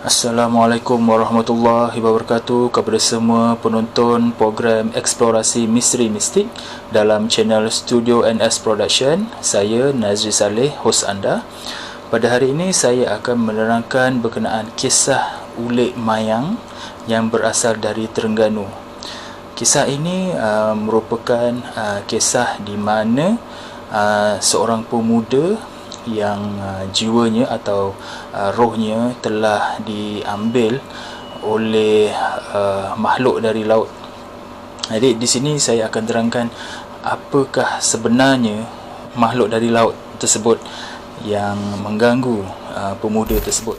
Assalamualaikum warahmatullahi wabarakatuh kepada semua penonton program Eksplorasi Misteri Mistik dalam channel Studio NS Production. Saya Nazri Saleh, hos anda. Pada hari ini saya akan menerangkan berkenaan kisah ulik mayang yang berasal dari Terengganu. Kisah ini merupakan kisah di mana seorang pemuda yang jiwanya atau rohnya telah diambil oleh makhluk dari laut. Jadi di sini saya akan terangkan apakah sebenarnya makhluk dari laut tersebut yang mengganggu pemuda tersebut.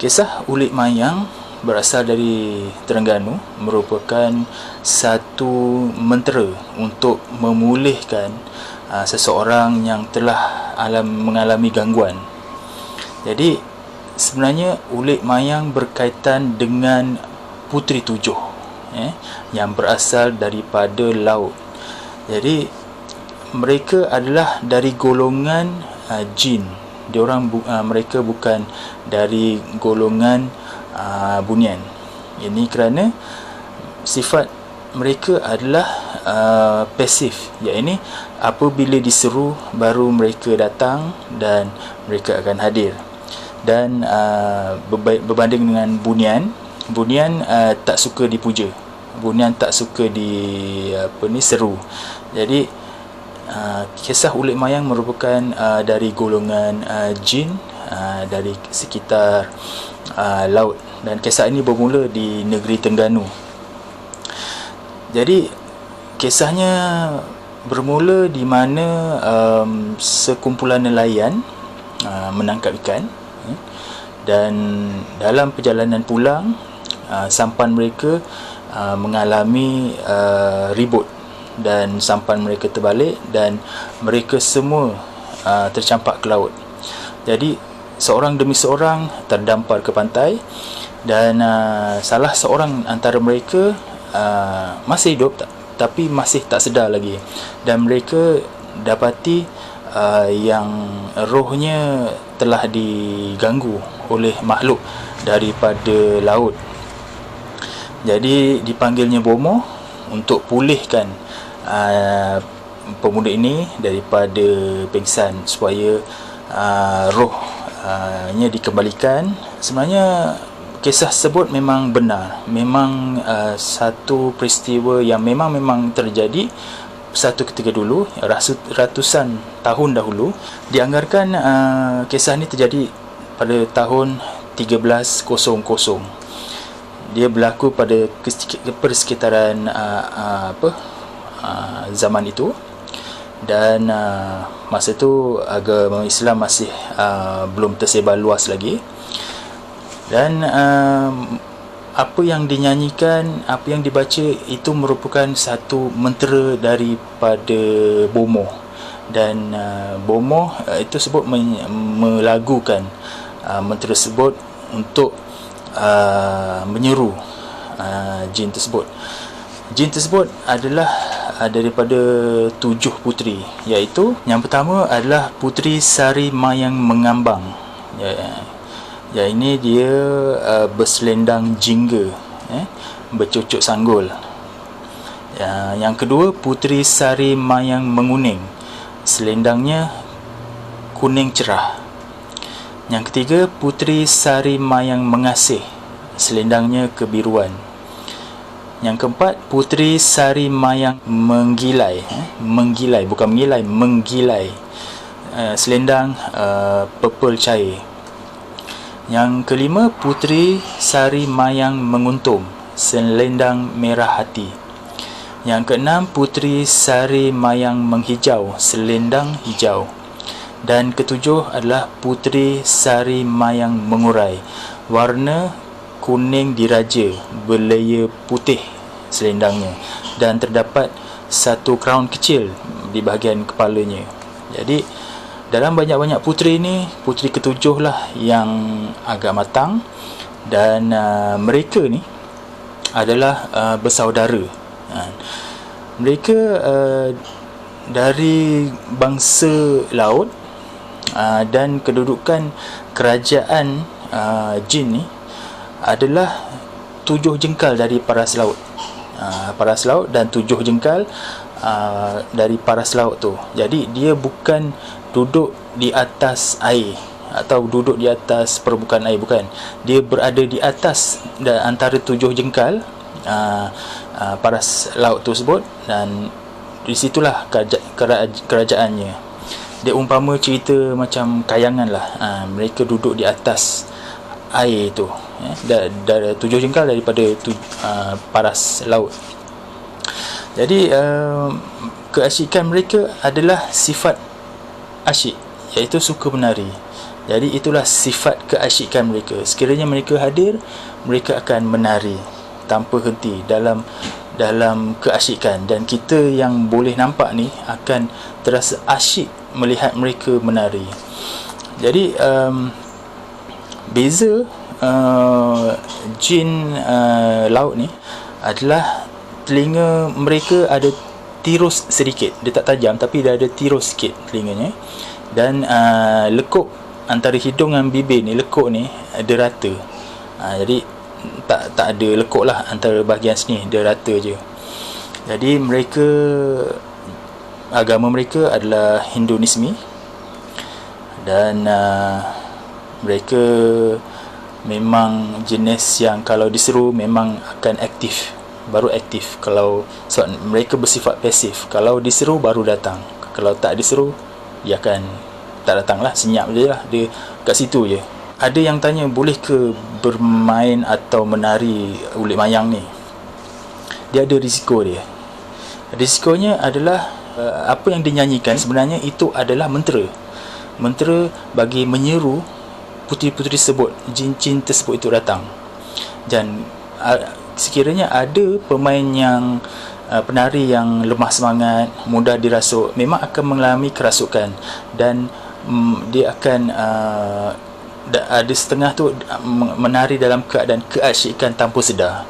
Kisah ulik mayang berasal dari Terengganu, merupakan satu mentera untuk memulihkan seseorang yang telah mengalami gangguan. Jadi sebenarnya ulik mayang berkaitan dengan puteri tujuh yang berasal daripada laut. Jadi mereka adalah dari golongan jin. Mereka bukan dari golongan bunian. Ini kerana sifat mereka adalah pasif, iaitu apabila diseru baru mereka datang dan mereka akan hadir. Dan berbanding dengan bunian tak suka dipuja, bunian tak suka seru. Jadi kisah ulik mayang merupakan dari golongan jin dari sekitar laut, dan kisah ini bermula di negeri Terengganu. Jadi kisahnya bermula di mana sekumpulan nelayan menangkap ikan, dan dalam perjalanan pulang sampan mereka mengalami ribut, dan sampan mereka terbalik dan mereka semua tercampak ke laut. Jadi seorang demi seorang terdampar ke pantai, dan salah seorang antara mereka masih hidup tapi masih tak sedar lagi, dan mereka dapati yang rohnya telah diganggu oleh makhluk daripada laut. Jadi dipanggilnya Bomoh untuk pulihkan pemuda ini daripada pingsan, supaya rohnya dikembalikan. Sebenarnya kisah tersebut memang benar, memang satu peristiwa yang memang terjadi satu ketika dulu, ratusan tahun dahulu. Dianggarkan kisah ini terjadi pada tahun 1300. Dia berlaku pada persekitaran zaman itu, dan masa itu agama Islam masih belum tersebar luas lagi. Dan apa yang dinyanyikan, apa yang dibaca itu merupakan satu mentera daripada Bomoh. Dan Bomoh itu sebut melagukan mentera tersebut untuk menyeru jin tersebut. Jin tersebut adalah daripada 7 puteri, iaitu yang pertama adalah Puteri Sari Mayang Mengambang. Ini dia berselendang jingga, bercucuk sanggul. Yang kedua, Puteri Sari Mayang Menguning, selendangnya kuning cerah. Yang ketiga, Puteri Sari Mayang Mengasih, selendangnya kebiruan. Yang keempat, Puteri Sari Mayang Menggilai, bukan mengilai, menggilai, selendang purple cair. Yang kelima, Puteri Sari Mayang Menguntum, selendang merah hati. Yang keenam, Puteri Sari Mayang Menghijau, selendang hijau. Dan ketujuh adalah Puteri Sari Mayang Mengurai, warna kuning diraja, berlayer putih selendangnya, dan terdapat satu crown kecil di bahagian kepalanya. Jadi dalam banyak-banyak puteri ini, puteri ketujuh lah yang agak matang, dan mereka ni adalah bersaudara. Mereka dari bangsa laut, dan kedudukan kerajaan jin ni adalah 7 jengkal dari paras laut. Paras laut dan 7 jengkal dari paras laut tu. Jadi dia bukan duduk di atas air atau duduk di atas permukaan air, bukan. Dia berada di atas antara 7 jengkal paras laut tersebut, dan di situlah kerajaannya. Dia umpama cerita macam kayangan lah. Mereka duduk di atas air tu, dah 7 jengkal daripada paras laut. Jadi keasyikan mereka adalah sifat asyik, iaitu suka menari. Jadi itulah sifat keasyikan mereka. Sekiranya mereka hadir, mereka akan menari tanpa henti dalam keasyikan, dan kita yang boleh nampak ni akan terasa asyik melihat mereka menari. Jadi beza jin laut ni adalah telinga mereka ada tirus sedikit. Dia tak tajam, tapi dia ada tirus sikit telinganya. Dan lekuk antara hidung dan bibir ni, lekuk ni ada rata. Jadi tak ada lekuk lah antara bahagian sini, dia rata je. Jadi mereka, agama mereka adalah Hinduisme, dan mereka memang jenis yang kalau diseru memang akan aktif, baru aktif. Kalau sebab mereka bersifat pasif, kalau diseru baru datang, kalau tak diseru dia akan tak datang lah, senyap je lah, dia kat situ je. Ada yang tanya, boleh ke bermain atau menari ulit mayang ni? Dia ada risiko dia. Risikonya adalah apa yang dinyanyikan sebenarnya itu adalah mentera. Mentera bagi menyeru puteri-puteri tersebut, jin-jin tersebut itu datang. Dan sekiranya ada pemain yang penari yang lemah semangat, mudah dirasuk, memang akan mengalami kerasukan, dan dia akan ada setengah tu menari dalam keadaan keasyikan tanpa sedar.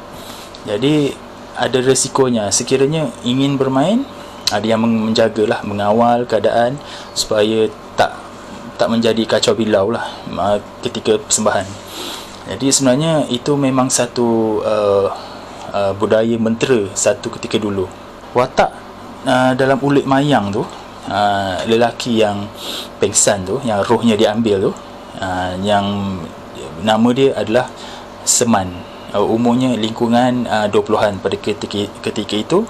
Jadi ada resikonya. Sekiranya ingin bermain, ada yang menjagalah, mengawal keadaan supaya tak menjadi kacau bilau lah ketika persembahan. Jadi sebenarnya itu memang satu budaya mentera satu ketika dulu. Watak dalam ulit mayang tu, lelaki yang pengsan tu, yang rohnya diambil tu, yang nama dia adalah Seman. Umurnya lingkungan 20-an pada ketika itu.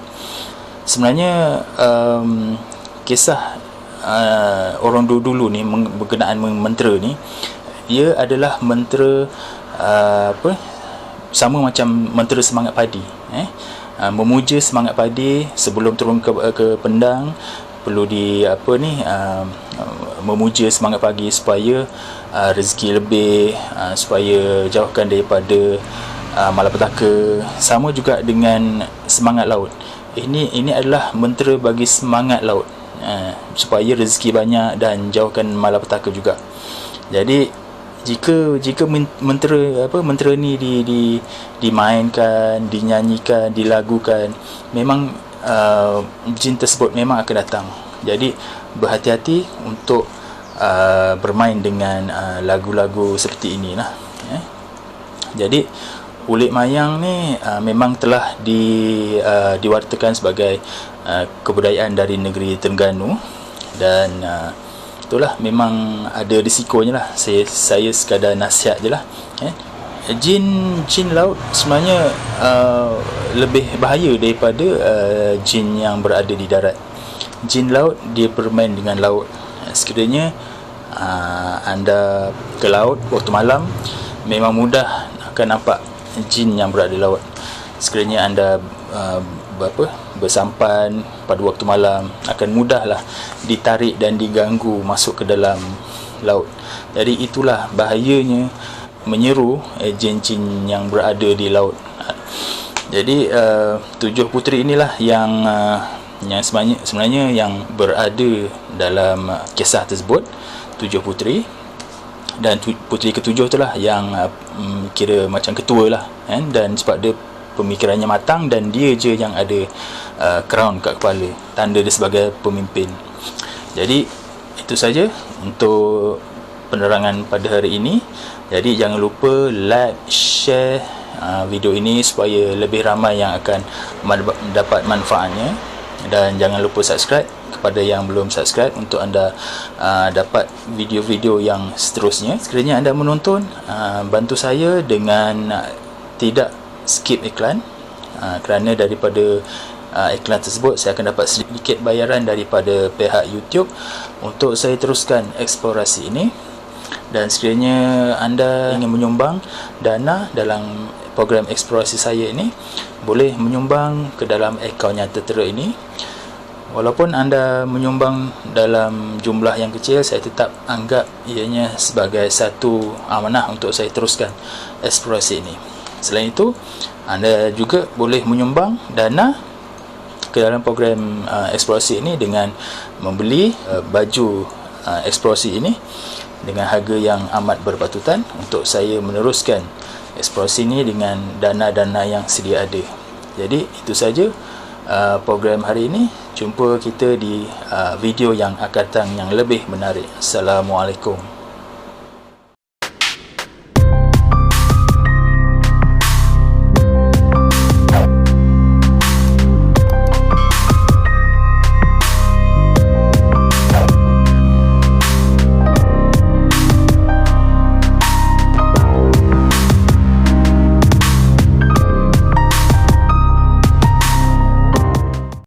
Sebenarnya kisah orang dulu ni berkenaan mentera ni, ia adalah mentera sama macam mentera semangat padi. Memuja semangat padi sebelum turun ke pendang, perlu memuja semangat pagi supaya rezeki lebih, supaya jauhkan daripada malapetaka. Sama juga dengan semangat laut. Ini adalah mentera bagi semangat laut, supaya rezeki banyak dan jauhkan malapetaka juga. Jadi jika mentera ni dimainkan, dinyanyikan, dilagukan, memang jin tersebut memang akan datang. Jadi berhati-hati untuk bermain dengan lagu-lagu seperti inilah. Jadi ulit mayang ni memang telah diwartakan sebagai kebudayaan dari negeri Terengganu, dan itulah memang ada risikonya lah. Saya sekadar nasihat je lah. Jin laut sebenarnya lebih bahaya daripada jin yang berada di darat. Jin laut dia bermain dengan laut. Sekiranya anda ke laut waktu malam, memang mudah akan nampak jin yang berada di laut. Sekiranya anda bersampan pada waktu malam, akan mudahlah ditarik dan diganggu masuk ke dalam laut. Jadi itulah bahayanya menyeru jin-jin yang berada di laut. Jadi 7 puteri inilah yang sebenarnya yang berada dalam kisah tersebut. 7 puteri, dan puteri ketujuh itulah yang kira macam ketua lah, dan sebab dia pemikirannya matang dan dia je yang ada crown kat kepala, tanda dia sebagai pemimpin. Jadi itu saja untuk penerangan pada hari ini. Jadi jangan lupa like, share video ini supaya lebih ramai yang akan mendapat manfaatnya, dan jangan lupa subscribe kepada yang belum subscribe untuk anda dapat video-video yang seterusnya. Sekiranya anda menonton, bantu saya dengan tidak skip iklan, kerana daripada iklan tersebut saya akan dapat sedikit bayaran daripada pihak YouTube untuk saya teruskan eksplorasi ini. Dan sekiranya anda ingin menyumbang dana dalam program eksplorasi saya ini, boleh menyumbang ke dalam akaun yang tertera ini. Walaupun anda menyumbang dalam jumlah yang kecil, saya tetap anggap ianya sebagai satu amanah untuk saya teruskan eksplorasi ini. Selain itu, anda juga boleh menyumbang dana ke dalam program eksplorasi ini dengan membeli baju eksplorasi ini dengan harga yang amat berpatutan untuk saya meneruskan eksplorasi ini dengan dana-dana yang sedia ada. Jadi itu saja program hari ini. Jumpa kita di video yang akan datang yang lebih menarik. Assalamualaikum.